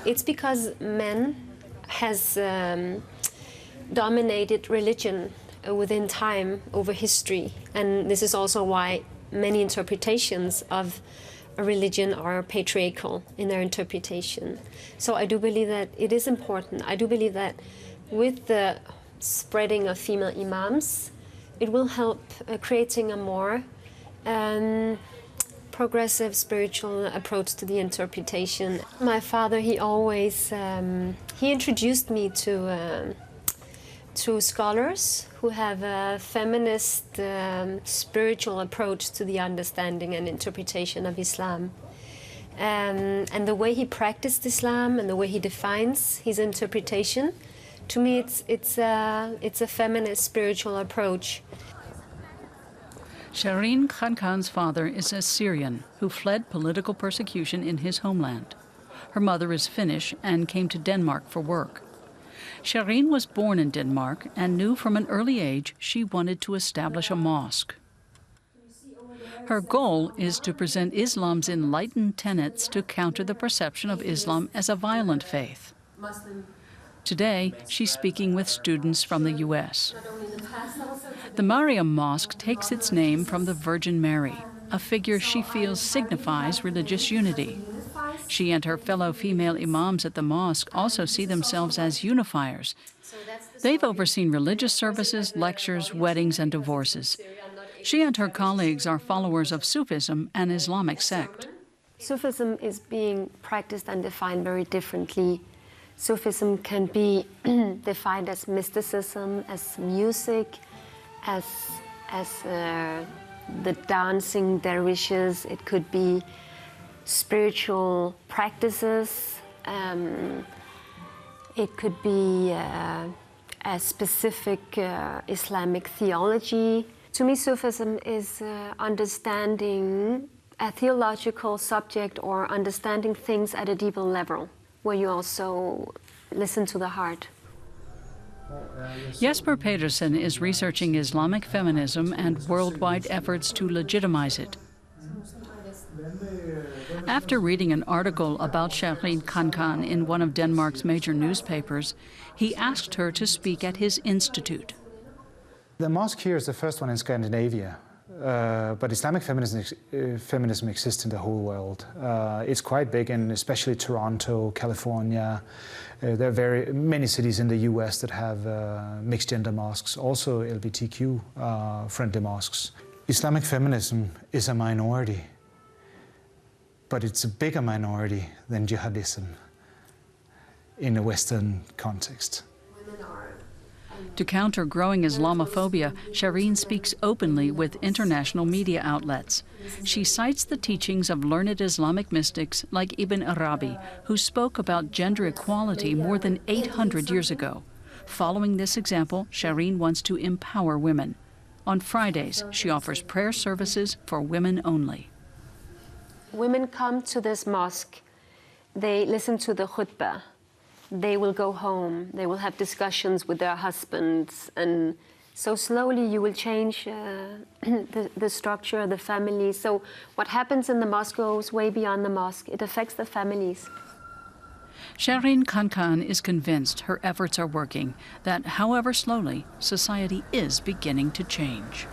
It's because men has dominated religion within time over history, and this is also why many interpretations of a religion are patriarchal in their interpretation. So I do believe that it is important. I do believe that with the spreading of female imams, it will help creating a more progressive spiritual approach to the interpretation. My father, he always he introduced me to scholars who have a feminist spiritual approach to the understanding and interpretation of Islam. And the way he practiced Islam and the way he defines his interpretation, to me it's a feminist spiritual approach. Sherin Khankan's father is a Syrian who fled political persecution in his homeland. Her mother is Finnish and came to Denmark for work. Sherin was born in Denmark and knew from an early age she wanted to establish a mosque. Her goal is to present Islam's enlightened tenets to counter the perception of Islam as a violent faith. Today, she's speaking with students from the U.S. The Mariam Mosque takes its name from the Virgin Mary, a figure she feels signifies religious unity. She and her fellow female imams at the mosque also see themselves as unifiers. They've overseen religious services, lectures, weddings, and divorces. She and her colleagues are followers of Sufism, an Islamic sect. Sufism is being practiced and defined very differently. Sufism can be defined as mysticism, as music, as the dancing dervishes. It could be spiritual practices. It could be a specific Islamic theology. To me, Sufism is understanding a theological subject or understanding things at a deeper level, where you also listen to the heart. Jesper Pedersen is researching Islamic feminism and worldwide efforts to legitimize it. After reading an article about Sherin Khankan in one of Denmark's major newspapers, he asked her to speak at his institute. The mosque here is the first one in Scandinavia, but Islamic feminism exists in the whole world. It's quite big in especially Toronto, California. There are very many cities in the US that have mixed-gender mosques, also LGBTQ-friendly mosques. Islamic feminism is a minority, but it's a bigger minority than jihadism in a Western context. To counter growing Islamophobia, Sherin speaks openly with international media outlets. She cites the teachings of learned Islamic mystics like Ibn Arabi, who spoke about gender equality more than 800 years ago. Following this example, Sherin wants to empower women. On Fridays, she offers prayer services for women only. Women come to this mosque, they listen to the khutbah. They will go home, they will have discussions with their husbands, and so slowly you will change the structure of the family. So what happens in the mosque goes way beyond the mosque. It affects the families. Sherin Khankan is convinced her efforts are working, that however slowly, society is beginning to change.